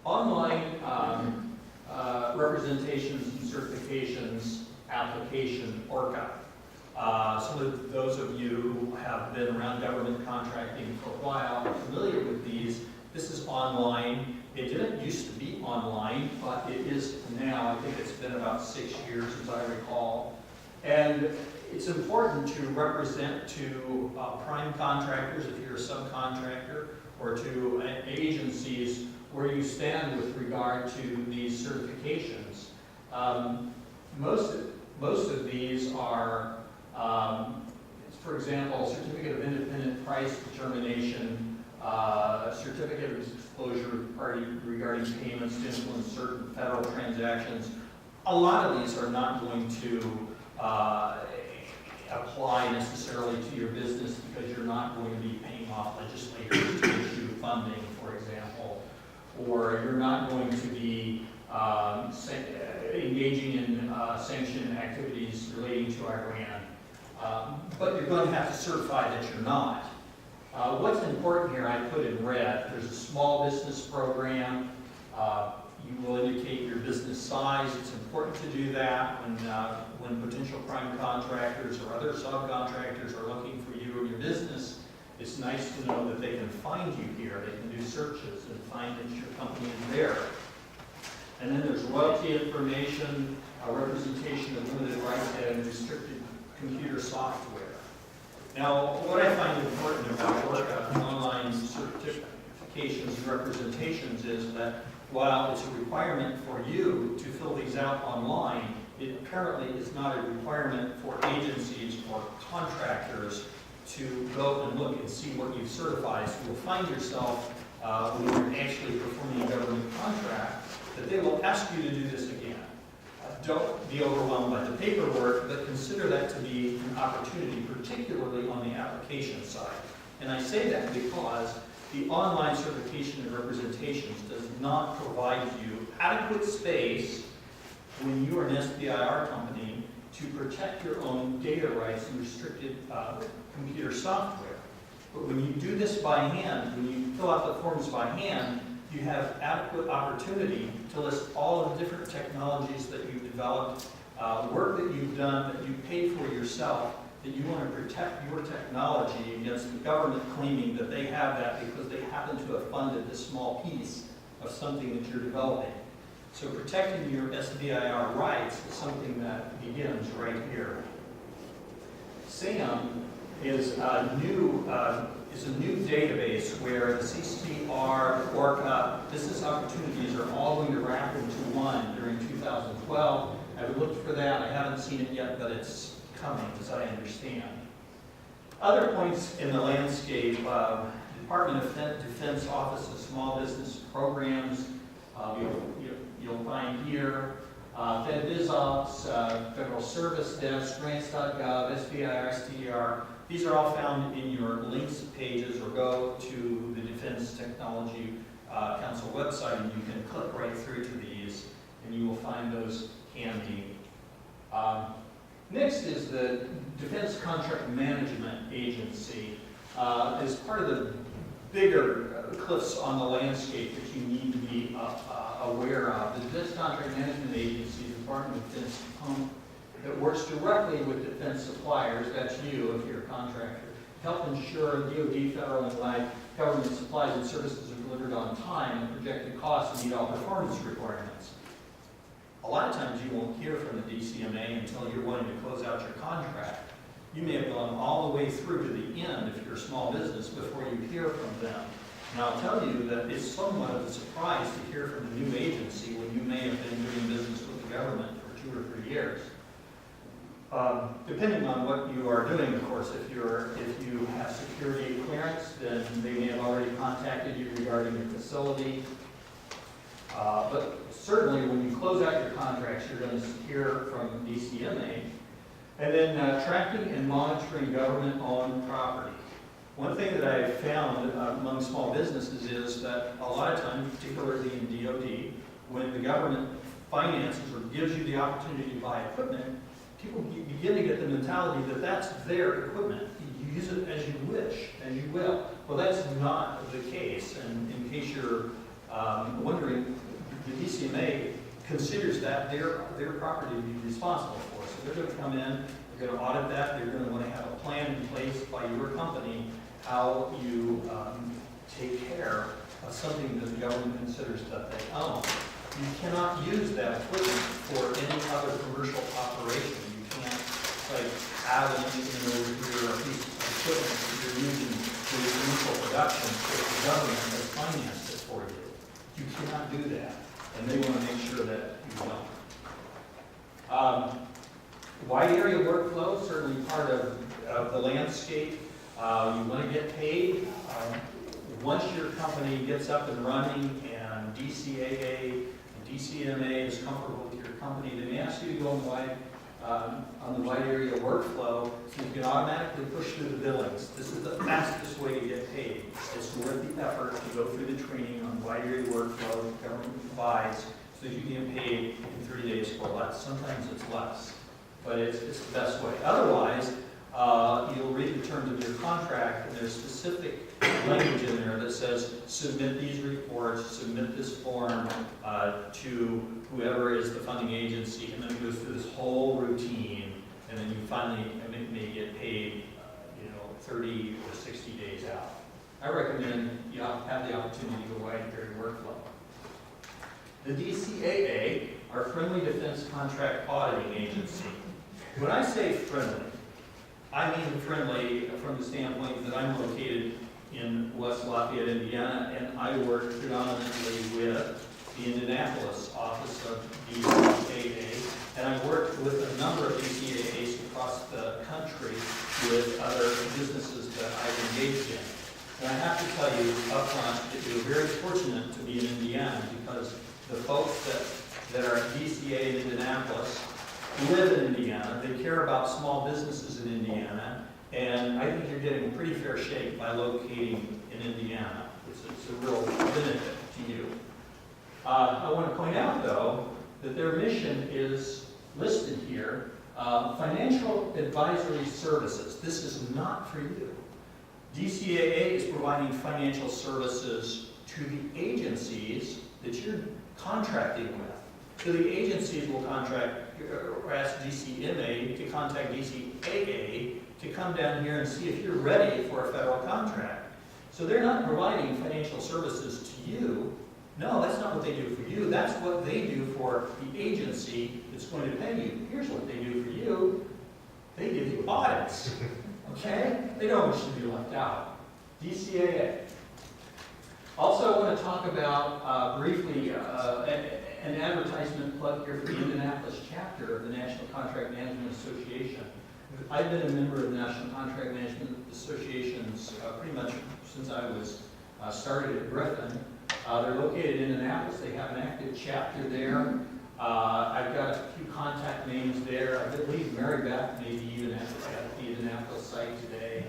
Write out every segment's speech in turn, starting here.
Online representations and certifications application, ORCA. Some of those of you who have been around government contracting for a while are familiar with these. This is online. It didn't used to be online, but it is now. I think it's been about 6 years, as I recall. And it's important to represent to prime contractors, if you're a subcontractor, or to agencies where you stand with regard to these certifications. Most of these are, for example, Certificate of Independent Price Determination, Certificate of Disclosure regarding payments to influence certain federal transactions. A lot of these are not going to apply necessarily to your business because you're not going to be paying off legislators to issue funding, for example, or you're not going to be engaging in sanctioned activities relating to Iran. But you're going to have to certify that you're not. What's important here, I put in red. There's a small business program. You will indicate your business size. It's important to do that when potential prime contractors or other subcontractors are looking for you or your business. It's nice to know that they can find you here. They can do searches and find that your company is there. And then there's royalty information, representation of limited rights and restricted computer software. Now, what I find important about ORCA online certifications and representations is that while it's a requirement for you to fill these out online, it apparently is not a requirement for agencies or contractors to go and look and see what you've certified. So you'll find yourself, when you're actually performing a government contract, that they will ask you to do this again. Don't be overwhelmed by the paperwork, but consider that to be an opportunity, particularly on the application side. And I say that because the online certification and representations does not provide you adequate space when you are an SBIR company to protect your own data rights and restricted computer software. But when you do this by hand, when you fill out the forms by hand, you have adequate opportunity to list all of the different technologies that you've developed, work that you've done, that you paid for yourself, that you want to protect your technology against the government claiming that they have that because they happen to have funded this small piece of something that you're developing. So protecting your SBIR rights is something that begins right here. SAM is a new database where the CCR, ORCA, business opportunities are all going to wrap into one during 2012. I've looked for that. I haven't seen it yet, but it's coming, as I understand. Other points in the landscape, Department of Defense Office of Small Business Programs, you'll find here, FedBizOps, Federal Service Desk, Grants.gov, SBIR, STDR. These are all found in your links pages, or go to the Defense Technology Council website and you can click right through to these and you will find those handy. Next is the Defense Contract Management Agency. As part of the bigger cliffs on the landscape that you need to be aware of, the Defense Contract Management Agency, the Department of Defense component that works directly with defense suppliers, that's you if you're a contractor, help ensure DoD, federal, and wide government supplies and services are delivered on time and projected costs meet all performance requirements. A lot of times you won't hear from the DCMA until you're wanting to close out your contract. You may have gone all the way through to the end if you're a small business before you hear from them. And I'll tell you that it's somewhat of a surprise to hear from a new agency when you may have been doing business with the government for 2 or 3 years. Depending on what you are doing, of course, if you have security clearance, then they may have already contacted you regarding your facility. But certainly when you close out your contracts, you're going to hear from DCMA. And then tracking and monitoring government-owned property. One thing that I've found among small businesses is that a lot of times, particularly in DoD, when the government finances or gives you the opportunity to buy equipment, people begin to get the mentality that that's their equipment. You use it as you wish, as you will. Well, that's not the case. And in case you're wondering, the DCMA considers that their property to be responsible for. So they're going to come in, they're going to audit that, they're going to want to have a plan in place by your company how you take care of something that the government considers that they own. You cannot use that equipment for any other commercial operation. You can't have a piece of equipment that you're using for your commercial production if the government has financed it for you. You cannot do that, and they want to make sure that you don't. Wide area workflow, certainly part of the landscape. You want to get paid. Once your company gets up and running and DCAA and DCMA is comfortable with your company, they may ask you to go on the wide area workflow so you can automatically push through the billings. This is the fastest way to get paid. It's worth the effort to go through the training on wide area workflow the government provides so that you can get paid in 30 days or less. Sometimes it's less, but it's the best way. Otherwise, you'll read the terms of your contract, and there's specific language in there that says submit these reports, submit this form to whoever is the funding agency, and then it goes through this whole routine, and then you finally may get paid 30 or 60 days out. I recommend you have the opportunity to go wide area workflow. The DCAA, our Friendly Defense Contract Auditing Agency. When I say friendly, I mean friendly from the standpoint that I'm located in West Lafayette, Indiana, and I work predominantly with the Indianapolis office of DCAA, and I've worked with a number of DCAAs across the country with other businesses that I've engaged in. And I have to tell you up front that you're very fortunate to be in Indiana because the folks that are at DCA in Indianapolis live in Indiana, they care about small businesses in Indiana, and I think you're getting a pretty fair shake by locating in Indiana. It's a real benefit to you. I want to point out, though, that their mission is listed here, financial advisory services. This is not for you. DCAA is providing financial services to the agencies that you're contracting with. So the agencies will ask DCMA to contact DCAA to come down here and see if you're ready for a federal contract. So they're not providing financial services to you. No, that's not what they do for you. That's what they do for the agency that's going to pay you. Here's what they do for you. They give you audits. Okay? They don't wish to be left out. DCAA. Also, I want to talk about briefly an advertisement plug here for the Indianapolis chapter of the National Contract Management Association. I've been a member of the National Contract Management Associations pretty much since I was started at Griffin. They're located in Indianapolis. They have an active chapter there. I've got a few contact names there. I believe Mary Beth may be even at the Indianapolis site today.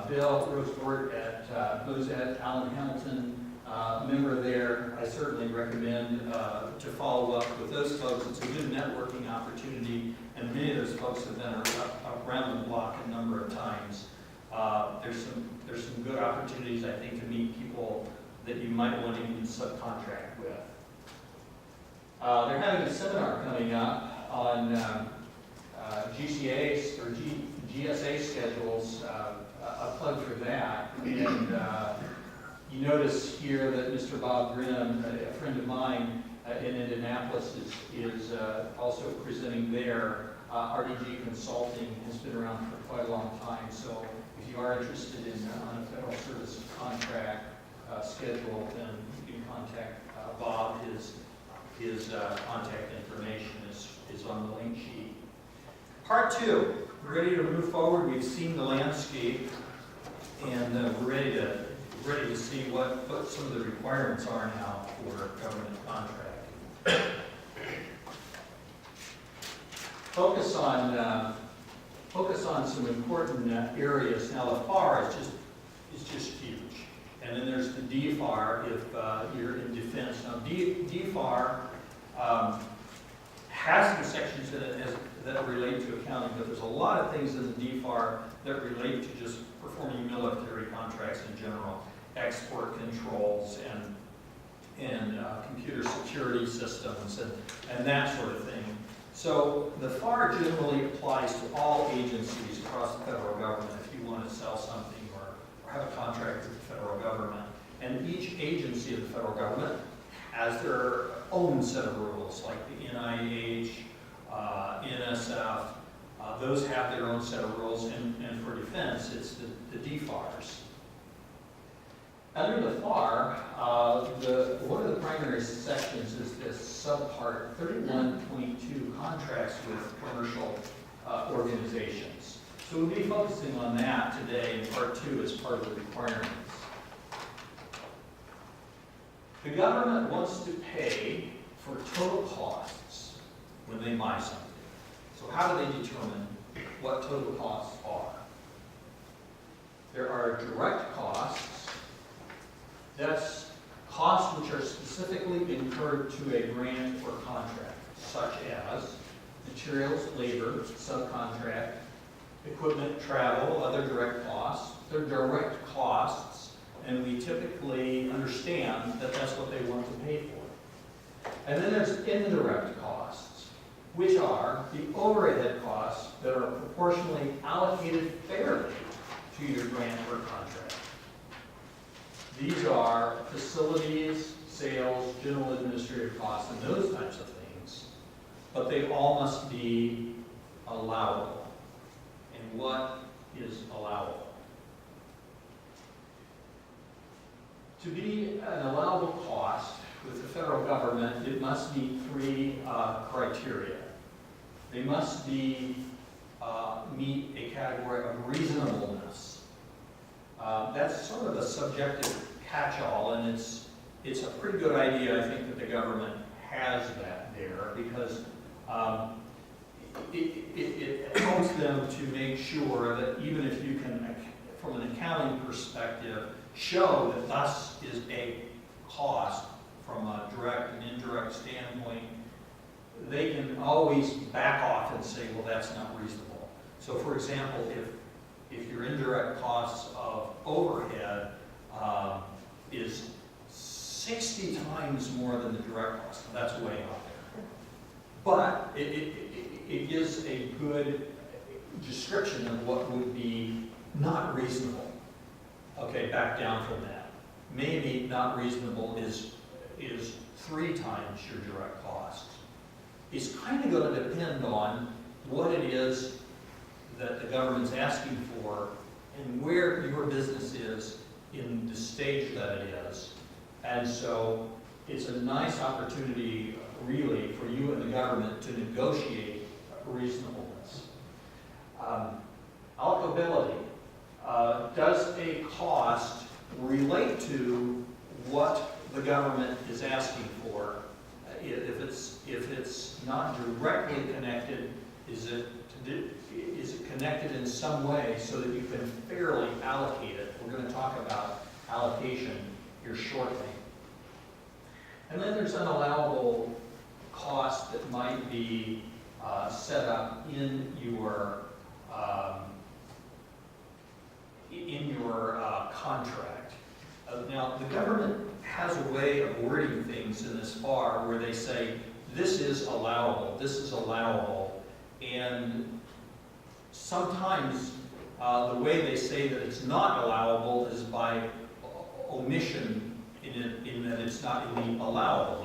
Bill Rosebord at Bozet, Alan Hamilton, member there. I certainly recommend to follow up with those folks. It's a good networking opportunity, and many of those folks have been around the block a number of times. There's some good opportunities, I think, to meet people that you might want to even subcontract with. They're having a seminar coming up on GCA's or GSA schedules, a plug for that. And you notice here that Mr. Bob Grimm, a friend of mine in Indianapolis, is also presenting there. RDG Consulting has been around for quite a long time, so if you are interested on a federal service contract schedule, then you can contact Bob. His contact information is on the link sheet. Part 2, we're ready to move forward. We've seen the landscape, and we're ready to see what some of the requirements are now for government contracting. Focus on some important areas. Now, the FAR is just huge. And then there's the DFAR if you're in defense. Now, DFAR has some sections in it that relate to accounting, but there's a lot of things in the DFAR that relate to just performing military contracts in general, export controls, and and computer security systems and that sort of thing. So the FAR generally applies to all agencies across the federal government if you want to sell something or have a contract with the federal government. And each agency of the federal government has their own set of rules, like the NIH, NSF, those have their own set of rules, and for defense, it's the DFARS. Under the FAR, one of the primary sections is this subpart 31.2, contracts with commercial organizations. So we'll be focusing on that today in part 2 as part of the requirements. The government wants to pay for total costs when they buy something. So how do they determine what total costs are? There are direct costs. That's costs which are specifically incurred to a grant or contract, such as materials, labor, subcontract, equipment, travel, other direct costs. They're direct costs, and we typically understand that that's what they want to pay for. And then there's indirect costs, which are the overhead costs that are proportionally allocated fairly to your grant or contract. These are facilities, sales, general administrative costs, and those types of things, but they all must be allowable. And what is allowable? To be an allowable cost with the federal government, it must meet 3 criteria. They must meet a category of reasonableness. That's sort of a subjective catch-all, and it's a pretty good idea, I think, that the government has that there, because it helps them to make sure that even if you can, from an accounting perspective, show that thus is a cost from a direct and indirect standpoint, they can always back off and say, well, that's not reasonable. So for example, if your indirect costs of overhead is 60 times more than the direct cost, that's way out there. But it gives a good description of what would be not reasonable. Okay, back down from that. Maybe not reasonable is 3 times your direct costs. It's kind of going to depend on what it is that the government's asking for and where your business is in the stage that it is. And so it's a nice opportunity, really, for you and the government to negotiate reasonableness. Allocability. Does a cost relate to what the government is asking for? If it's not directly connected, is it connected in some way so that you can fairly allocate it? We're going to talk about allocation here shortly. And then there's unallowable costs that might be set up in your contract. Now, the government has a way of wording things in this FAR where they say, this is allowable, and sometimes the way they say that it's not allowable is by omission in that it's not in the allowable